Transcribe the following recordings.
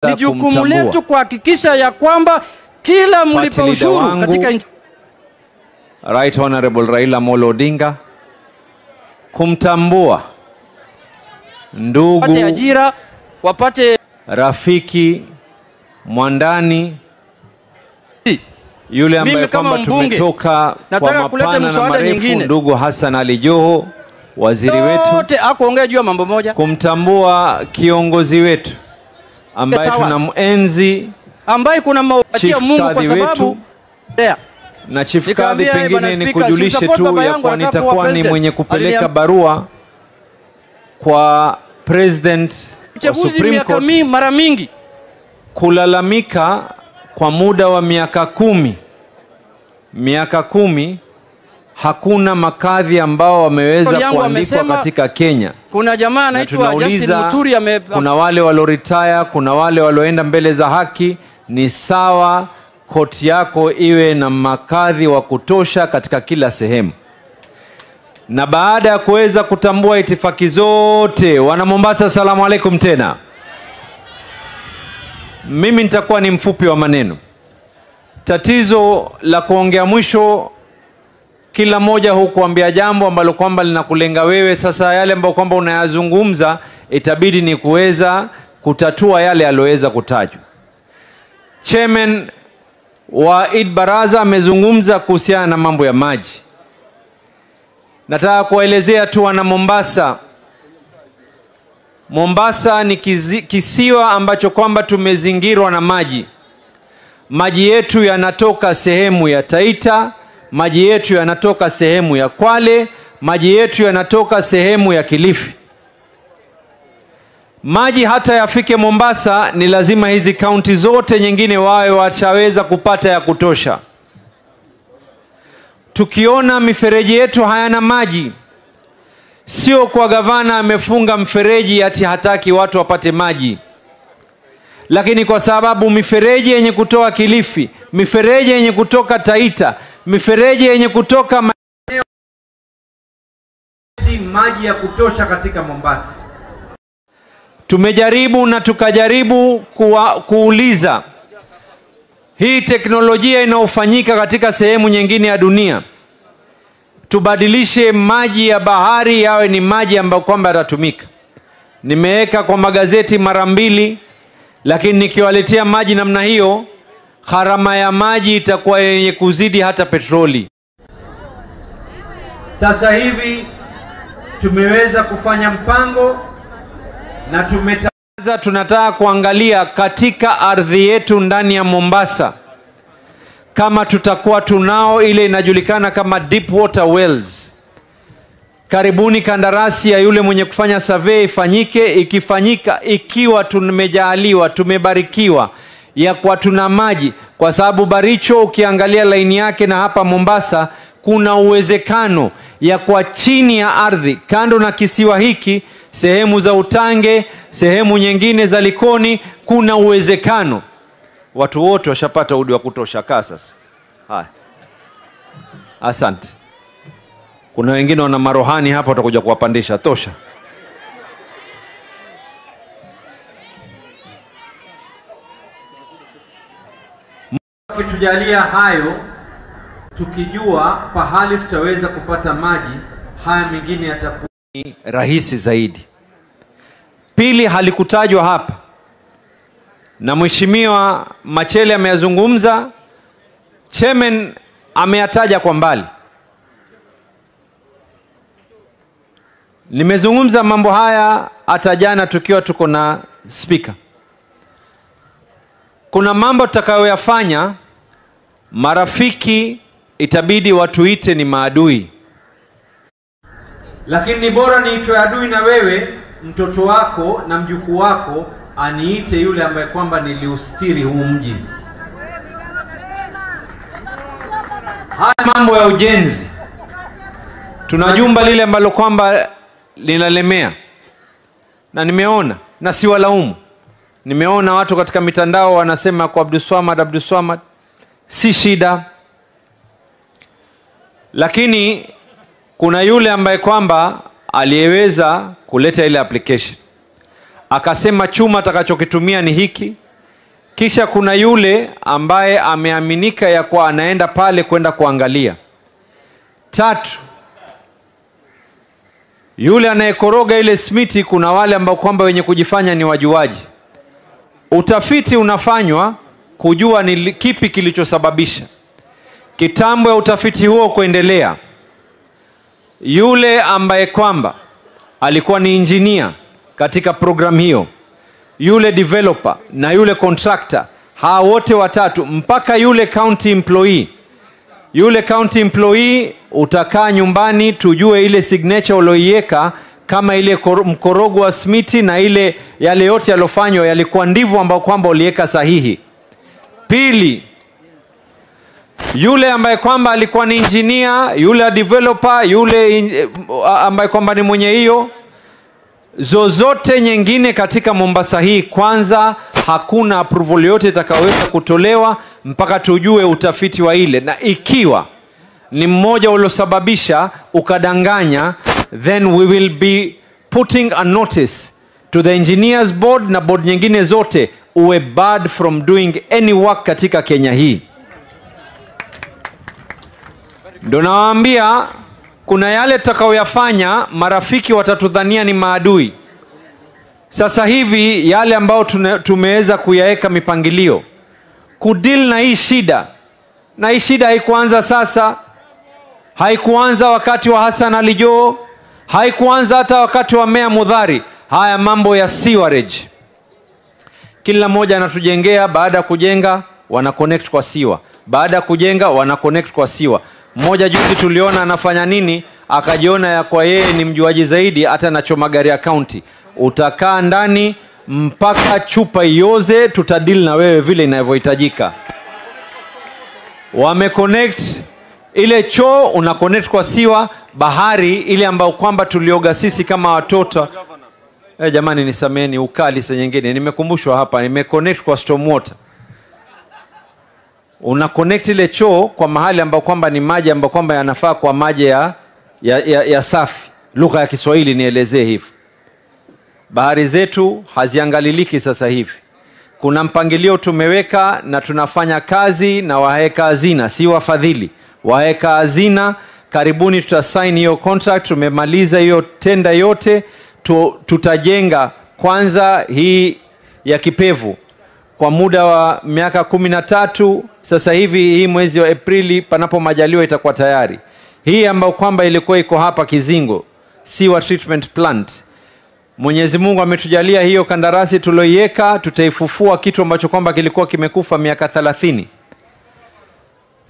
Ni jukumu letu kuhakikisha ya kwamba kila mlipa ushuru katika nchi. Right Honorable Raila Amolo Odinga kumtambua ndugu, wapate ajira, wapate rafiki, mwandani, yule ambaye kwamba tumetoka kwa mapana na marefu, ndugu Hassan Ali Joho, waziri wetu. Wote akuongea juu ya mambo moja. Kumtambua kiongozi wetu ambaye tunamuenzi, ambaye kuna mauachia Mungu kwa sababu na Chief Kadhi, pengine ni kujulishe tu ya kwa nitakuwa ni mwenye kupeleka barua kwa President wa Supreme Court mara mingi kulalamika kwa muda wa miaka kumi hakuna makadhi ambao wameweza kuandikwa katika Kenya. Kuna jamaa anaitwa Justin Muturi kuna wale walio retire, kuna wale walioenda mbele za haki. Ni sawa koti yako iwe na makadhi wa kutosha katika kila sehemu. Na baada ya kuweza kutambua itifaki zote, wana Mombasa, asalamu alaikum tena. Mimi nitakuwa ni mfupi wa maneno. Tatizo la kuongea mwisho, kila moja hukuambia jambo ambalo kwamba linakulenga wewe. Sasa yale ambayo kwamba unayazungumza itabidi ni kuweza kutatua yale aliyoweza kutajwa. Chairman wa Eid Baraza amezungumza kuhusiana na mambo ya maji. Nataka kuelezea tu wana Mombasa. Mombasa ni kisiwa ambacho kwamba tumezingirwa na maji. Maji yetu yanatoka sehemu ya Taita, maji yetu yanatoka sehemu ya Kwale, maji yetu yanatoka sehemu ya Kilifi. Maji hata yafike Mombasa ni lazima hizi kaunti zote nyingine wawe wachaweza kupata ya kutosha. Tukiona mifereji yetu hayana maji, sio kwa gavana amefunga mfereji ati hataki watu wapate maji, lakini kwa sababu mifereji yenye kutoka Kilifi, mifereji yenye kutoka Taita, mifereji yenye kutoka maji ya kutosha katika Mombasa. Tumejaribu na tukajaribu kuuliza hii teknolojia inaofanyika katika sehemu nyingine ya dunia, tubadilishe maji ya bahari yawe ni maji ambayo kwamba yatatumika. Nimeweka kwa magazeti mara 2, lakini nikiwaletea maji namna hiyo, gharama ya maji itakuwa yenye kuzidi hata petroli. Sasa hivi tumeweza kufanya mpango na tunataka kuangalia katika ardhi yetu ndani ya Mombasa kama tutakuwa tunao ile inajulikana kama deep water wells. Karibuni kandarasi ya yule mwenye kufanya survey ifanyike. Ikifanyika, ikiwa tumejaliwa, tumebarikiwa ya kwa tuna maji, kwa sababu Baricho ukiangalia laini yake na hapa Mombasa kuna uwezekano ya kwa chini ya ardhi kando na kisiwa hiki, sehemu za Utange, sehemu nyingine za Likoni, kuna uwezekano watu wote washapata udi wa kutosha. Sasa haya, asante. Kuna wengine wana marohani hapa, watakuja kuwapandisha tosha. Mungu akitujalia hayo, tukijua pahali tutaweza kupata maji, haya mengine yatakuwa rahisi zaidi. Pili, halikutajwa hapa na Mheshimiwa Machele ameyazungumza, Chairman ameyataja kwa mbali. Nimezungumza mambo haya hata jana tukiwa tuko na speaker. Kuna mambo tutakayoyafanya, marafiki itabidi watuite ni maadui, lakini ni bora niitwe adui na wewe, mtoto wako na mjukuu wako aniite yule ambaye kwamba niliustiri huu mji. Haya mambo ya ujenzi, tuna jumba lile ambalo kwamba linalemea, na nimeona, na si walaumu, nimeona watu katika mitandao wanasema kwa Abdul Swamad, si shida. Lakini kuna yule ambaye kwamba aliyeweza kuleta ile application, akasema chuma atakachokitumia ni hiki, Kisha kuna yule ambaye ameaminika ya kwa anaenda pale kwenda kuangalia. 3, yule anayekoroga ile smiti, kuna wale ambao kwamba wenye kujifanya ni wajuaji. Utafiti unafanywa kujua ni kipi kilichosababisha. Kitambo ya utafiti huo kuendelea, yule ambaye kwamba alikuwa ni engineer katika program hiyo, yule developer na yule contractor, hawa wote watatu mpaka yule county employee. Yule county employee utakaa nyumbani tujue ile signature ulioiweka, kama ile mkorogo wa smiti na ile yale yote yalofanywa yalikuwa ndivyo ambao kwamba uliweka sahihi. Pili, yule ambaye kwamba alikuwa ni engineer, yule developer, yule ambaye kwamba ni mwenye hiyo zozote nyingine katika Mombasa hii, kwanza hakuna approval yote itakayoweza kutolewa mpaka tujue utafiti wa ile, na ikiwa ni mmoja uliosababisha ukadanganya, then we will be putting a notice to the engineers board na board nyingine zote uwe barred from doing any work katika Kenya hii. Ndio nawaambia kuna yale tutakayoyafanya marafiki watatudhania ni maadui. Sasa hivi yale ambao tumeweza kuyaweka mipangilio kudeal na hii shida, na hii shida haikuanza sasa, haikuanza wakati wa Hassan Ali Joho, haikuanza hata wakati wa Meya Mudhari. Haya mambo ya sewerage, kila mmoja anatujengea, baada ya kujenga wana connect kwa siwa, baada ya kujenga wana connect kwa siwa. Mmoja juzi tuliona anafanya nini, akajiona ya kwa yeye ni mjuaji zaidi, hata na magari ya county. Utakaa ndani mpaka chupa ioze, tutadil na wewe vile inavyohitajika. Wame connect ile choo, una connect kwa siwa. Bahari ile ambao kwamba tulioga sisi kama watoto, jamani nisameni ukali saa nyingine, nimekumbushwa hapa, nime connect kwa storm water. Una connect ile choo kwa mahali ambao kwamba ni maji ambao kwamba yanafaa kwa maji ya safi. Lugha ya Kiswahili nielezee hivi. Bahari zetu haziangaliliki sasa hivi. Kuna mpangilio tumeweka na tunafanya kazi na waheka hazina, si wafadhili. Waheka hazina karibuni tutasign hiyo contract, tumemaliza hiyo tenda yote. Tutajenga kwanza hii ya Kipevu kwa muda wa miaka 13. Sasa hivi hii mwezi wa Aprili panapo majaliwa itakuwa tayari. Hii ambayo kwamba ilikuwa iko hapa Kizingo, sewer treatment plant, Mwenyezi Mungu ametujalia hiyo kandarasi tulioiweka, tutaifufua kitu ambacho kwamba kilikuwa kimekufa miaka 30.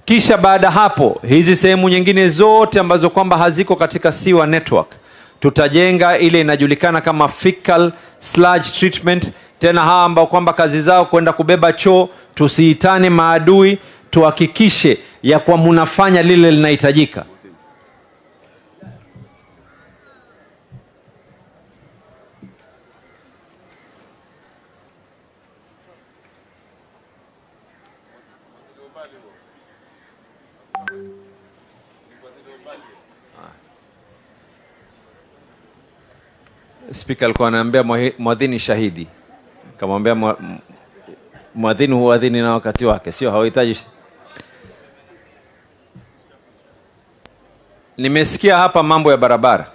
Kisha baada hapo hizi sehemu nyingine zote ambazo kwamba haziko katika sewer network tutajenga ile inajulikana kama fecal sludge treatment. Tena hawa ambao kwamba kazi zao kwenda kubeba choo, tusiitane maadui, tuhakikishe ya kwa munafanya lile linahitajika. Speaker alikuwa anaambia mwadhini shahidi. Kamwambia mwadhini huadhini na wakati wake, sio hawahitaji. Nimesikia hapa mambo ya barabara.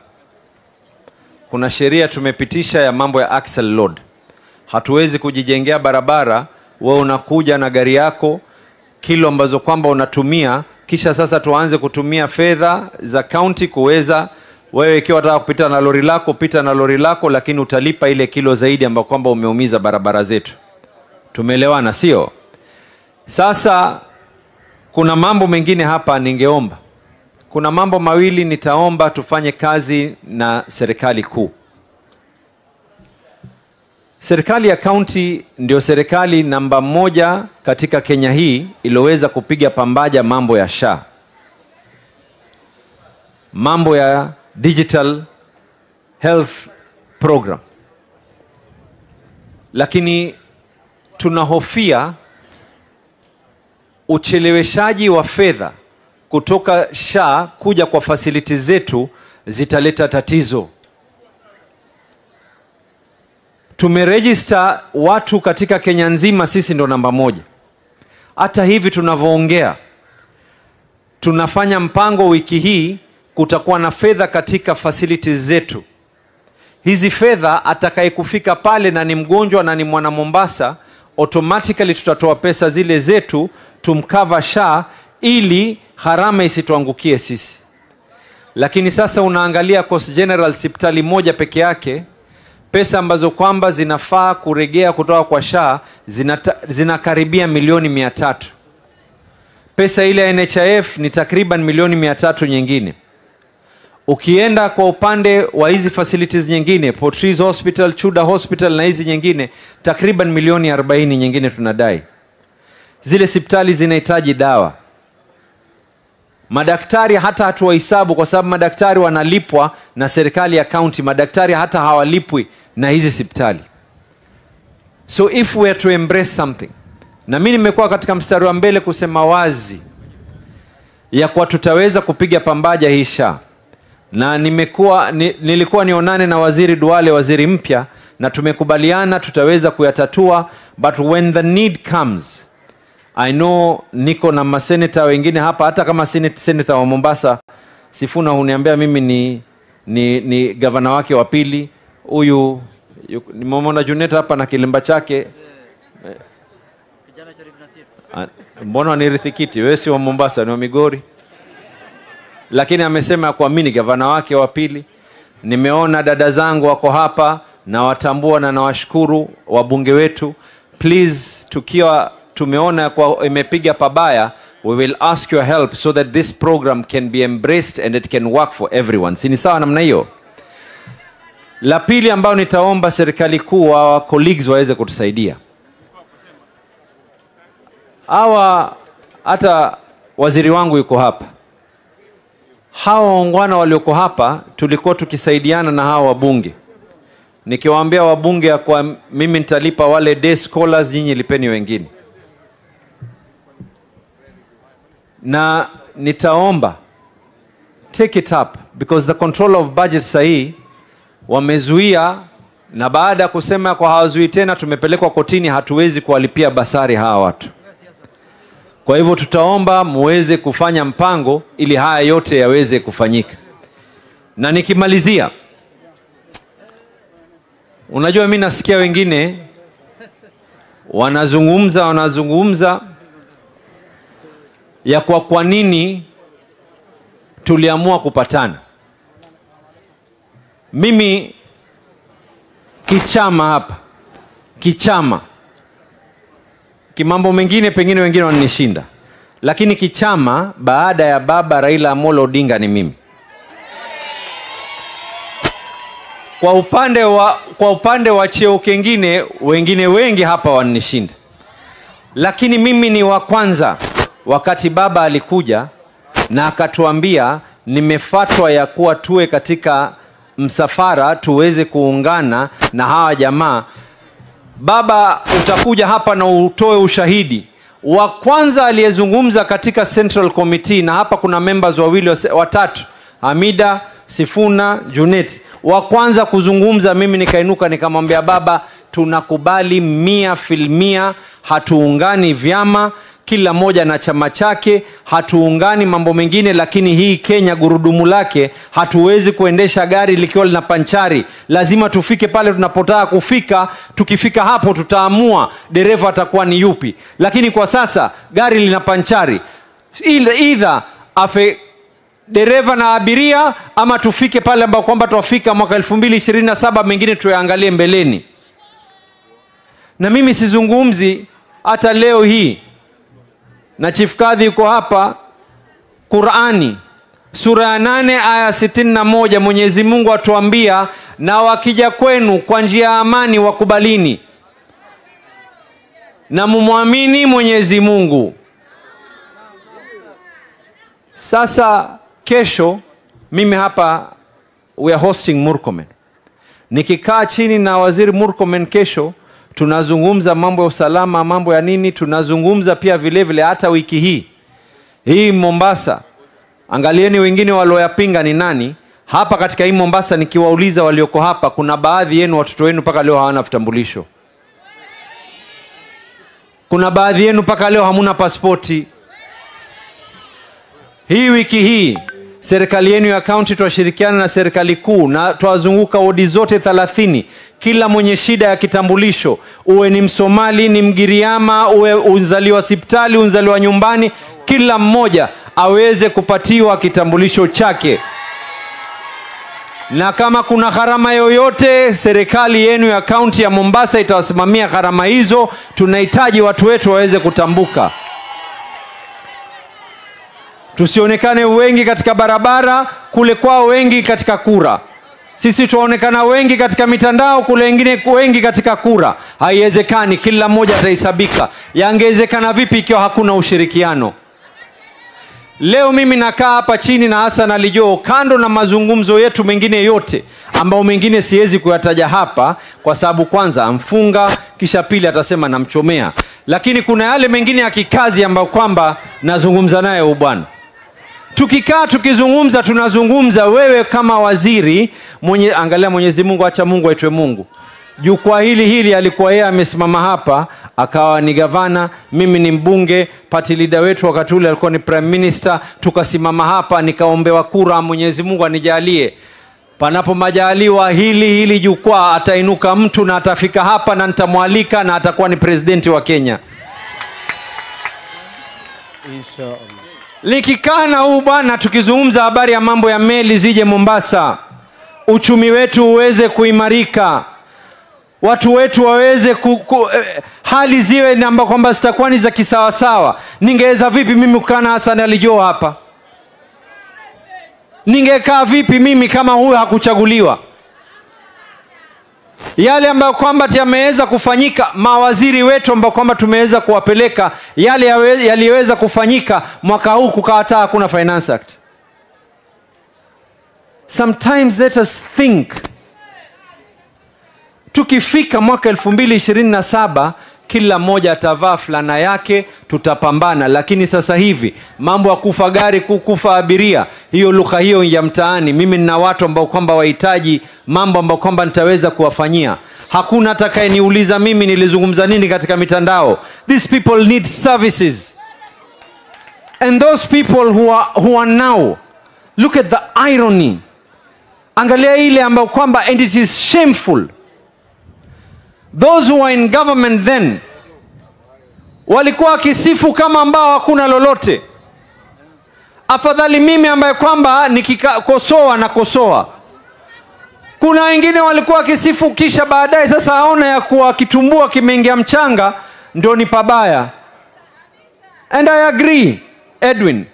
Kuna sheria tumepitisha ya mambo ya axle load. Hatuwezi kujijengea barabara wewe unakuja na gari yako kilo ambazo kwamba unatumia, kisha sasa tuanze kutumia fedha za county kuweza wewe ikiwa unataka kupita na lori lako, pita na lori lako, lakini utalipa ile kilo zaidi ambayo kwamba umeumiza barabara zetu. Tumeelewana sio? Sasa kuna mambo mengine hapa ningeomba. Kuna mambo mawili nitaomba tufanye kazi na serikali kuu. Serikali ya county ndio serikali namba 1 katika Kenya hii iliyoweza kupiga pambaja mambo ya SHA. Mambo ya digital health program. Lakini tunahofia ucheleweshaji wa fedha kutoka SHA kuja kwa facilities zetu zitaleta tatizo. Tumeregister watu katika Kenya nzima, sisi ndo namba 1. Hata hivi tunavyoongea, tunafanya mpango wiki hii, kutakuwa na fedha katika facilities zetu. Hizi fedha atakayekufika pale na ni mgonjwa na ni mwana Mombasa, automatically tutatoa pesa zile zetu tumcover SHA ili harama isituangukie sisi. Lakini sasa unaangalia Coast General hospitali moja peke yake, pesa ambazo kwamba zinafaa kuregea kutoka kwa SHA zinakaribia milioni 300. Pesa ile ya NHIF ni takriban milioni 300 nyingine. Ukienda kwa upande wa hizi facilities nyingine, Portrees Hospital, Chuda Hospital na hizi nyingine, takriban milioni 40 nyingine tunadai. Zile hospitali zinahitaji dawa. Madaktari hata hatuwahesabu kwa sababu madaktari wanalipwa na serikali ya county. Madaktari hata hawalipwi na hizi hospitali. So if we are to embrace something, na mimi nimekuwa katika mstari wa mbele kusema wazi ya kwa tutaweza kupiga pambaja hii SHA. Na nilikuwa nionane na Waziri Duale, waziri mpya, na tumekubaliana tutaweza kuyatatua, but when the need comes, I know niko na maseneta wengine hapa, hata kama senator wa Mombasa Sifuna huniambia mimi ni gavana wake wa pili. Huyu nimemwona Juneta hapa na kilemba chake. Mbona nirithi kiti? Wewe si wa Mombasa, ni wa Migori. Lakini amesema kwa mimi ni gavana wake wa pili. Nimeona dada zangu wako hapa na watambua na nawashukuru wabunge wetu. Please, tukiwa tumeona kwa imepiga pabaya, we will ask your help so that this program can be embraced and it can work for everyone. Si ni sawa namna hiyo? La pili ambao nitaomba serikali kuu wa colleagues waweze kutusaidia. Hata waziri wangu yuko hapa. Hawa waungwana walioko hapa tulikuwa tukisaidiana na hawa wabunge. Nikiwaambia wabunge ya kwa mimi nitalipa wale day scholars, nyinyi lipeni wengine. Na nitaomba take it up because the control of budget sahi wamezuia, na baada ya kusema kwa hawazui tena tumepelekwa kotini, hatuwezi kuwalipia basari hawa watu. Kwa hivyo tutaomba muweze kufanya mpango ili haya yote yaweze kufanyika. Na nikimalizia, unajua mimi nasikia wengine wanazungumza ya kwa nini tuliamua kupatana. Mimi kichama hapa, kichama kimambo mengine pengine wengine wananishinda, lakini kichama baada ya baba Raila Amolo Odinga ni mimi. Kwa upande wa cheo kingine wengine wengi hapa wananishinda, lakini mimi ni wa kwanza. Wakati baba alikuja na akatuambia nimefatwa ya kuwa tuwe katika msafara tuweze kuungana na hawa jamaa, baba utakuja hapa na utoe ushahidi. Wa kwanza aliyezungumza katika Central Committee, na hapa kuna members watatu, Hamida, Sifuna, Junet. Wa kwanza kuzungumza, mimi nikainuka nikamwambia baba, tunakubali 100%, hatuungani vyama, kila moja na chama chake, hatuungani mambo mengine, lakini hii Kenya gurudumu lake hatuwezi kuendesha gari likiwa lina panchari. Lazima tufike pale tunapotaka kufika. Tukifika hapo tutaamua dereva atakuwa ni yupi. Lakini kwa sasa gari lina panchari, either afe dereva na abiria, ama tufike pale ambapo kwamba tuwafika mwaka 2027, mengine tuyaangalie mbeleni. Na mimi sizungumzi hata leo hii, na Chief Kadhi yuko hapa, Qur'ani sura ya 8 aya 61, Mwenyezi Mungu atuambia, na wakija kwenu kwa njia ya amani wakubalini na mumwamini Mwenyezi Mungu. Sasa kesho mimi hapa we are hosting Murkomen. Nikikaa chini na waziri Murkomen kesho, tunazungumza mambo ya usalama, mambo ya nini, tunazungumza pia vile vile hata wiki hii Mombasa. Angalieni wengine walioyapinga ni nani. Hapa katika hii Mombasa nikiwauliza walioko hapa, kuna baadhi yenu watoto wenu mpaka leo hawana vitambulisho. Kuna baadhi yenu mpaka leo hamuna pasipoti. Hii wiki hii serikali yenu ya kaunti tuwashirikiana na serikali kuu na tuwazunguka wodi zote 30. Kila mwenye shida ya kitambulisho, uwe ni Msomali, ni Mgiriama, uwe unzaliwa hospitali, unzaliwa nyumbani, kila mmoja aweze kupatiwa kitambulisho chake. Na kama kuna gharama yoyote, serikali yenu ya kaunti ya Mombasa itawasimamia gharama hizo. Tunahitaji watu wetu waweze kutambuka. Tusionekane wengi katika barabara, kule kwao wengi katika kura. Sisi tuonekana wengi katika mitandao, kule wengine wengi katika kura. Haiwezekani, kila mmoja atahesabika. Yangewezekana vipi ikiwa hakuna ushirikiano? Leo mimi nakaa hapa chini na Hassan Ali Joho, kando na mazungumzo yetu mengine yote ambao mengine siwezi kuyataja hapa kwa sababu kwanza amfunga, kisha pili atasema namchomea. Lakini kuna yale mengine ya kikazi ambao kwamba nazungumza naye bwana. Tukikaa tukizungumza, tunazungumza wewe kama waziri angalia Mwenyezi Mungu, acha Mungu aitwe Mungu. Jukwaa hili alikuwa yeye amesimama hapa, akawa ni gavana, mimi ni mbunge, party leader wetu wakati ule alikuwa ni prime minister, tukasimama hapa nikaombewa kura, Mwenyezi Mungu anijalie. Panapo majaliwa hili jukwaa atainuka mtu na atafika hapa na nitamwalika na atakuwa ni presidenti wa Kenya. Inshallah. Likikana huu bwana, tukizungumza habari ya mambo ya meli zije Mombasa, uchumi wetu uweze kuimarika, watu wetu waweze hali ziwe namba kwamba zitakuwa ni za kisawasawa. Ningeweza vipi mimi kukaa na Hassan Ali Joho hapa? Ningekaa vipi mimi kama huyu hakuchaguliwa? Yale ambayo kwamba yameweza kufanyika, mawaziri wetu ambao kwamba tumeweza kuwapeleka, yale yaliweza kufanyika mwaka huu kukataa hakuna Finance Act. Sometimes let us think. Tukifika mwaka 2027 kila mmoja atavaa fulana yake, tutapambana. Lakini sasa hivi mambo ya kufa gari, kufa abiria, hiyo lugha hiyo ya mtaani, mimi nina watu ambao kwamba wahitaji mambo ambao kwamba nitaweza kuwafanyia. Hakuna atakayeniuliza mimi nilizungumza nini katika mitandao. These people need services. And those people who are now, look at the irony. Angalia ile ambao kwamba, and it is shameful. Those who were in government then walikuwa kisifu kama ambao hakuna lolote. Afadhali mimi ambaye kwamba nikikosoa na kosoa. Kuna wengine walikuwa kisifu kisha baadaye sasa haona ya kuwa kitumbua kimeingia mchanga ndio ni pabaya. And I agree, Edwin.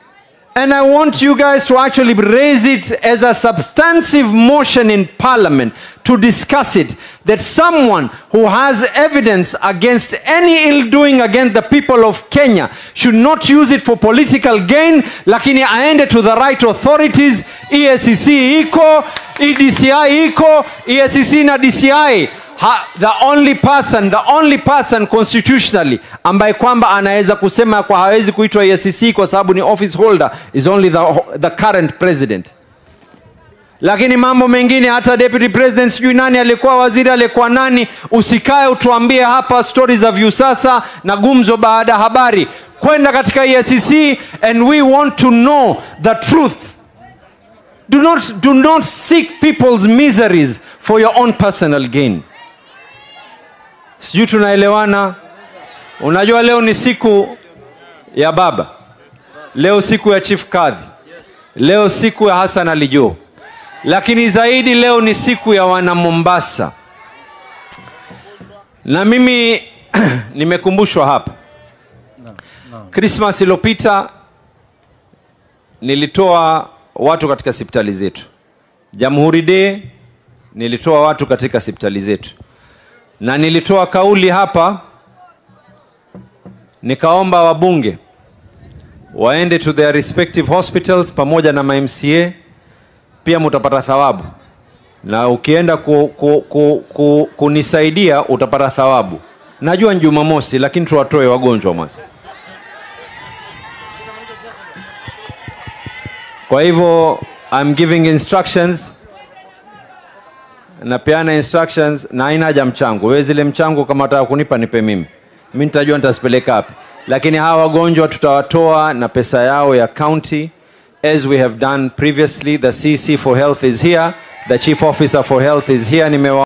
And I want you guys to actually raise it as a substantive motion in Parliament to discuss it, that someone who has evidence against any ill doing against the people of Kenya should not use it for political gain, lakini aende to the right authorities. EACC iko, EDCI iko, EACC na DCI. The only person constitutionally ambaye kwamba anaweza kusema kwa hawezi kuitwa EACC kwa sababu ni office holder is only the current president. Lakini mambo mengine, hata deputy president sijui nani alikuwa waziri, alikuwa nani, usikae utuambie hapa stories za Viusasa na gumzo baada habari. Kwenda katika EACC, and we want to know the truth. Do not seek people's miseries for your own personal gain. Sijui tunaelewana? Unajua leo ni siku ya baba. Leo siku ya Chief Kadhi. Leo siku ya Hassan Ali Joho. Lakini zaidi leo ni siku ya wana Mombasa. Na mimi nimekumbushwa hapa. Christmas iliyopita nilitoa watu katika hospitali zetu. Jamhuri Day nilitoa watu katika hospitali zetu. Na nilitoa kauli hapa, nikaomba wabunge waende to their respective hospitals pamoja na MCA, pia mtapata thawabu. Na ukienda kunisaidia utapata thawabu. Najua ni Jumamosi lakini tuwatoe wagonjwa mwanzo. Kwa hivyo I'm giving instructions. Napeana instructions na haina haja mchango. Wewe zile mchango kama unataka kunipa nipe mimi. Mimi nitajua nitazipeleka wapi. Lakini hawa wagonjwa tutawatoa na pesa yao ya county as we have done previously. The CC for Health is here. The Chief Officer for Health is here.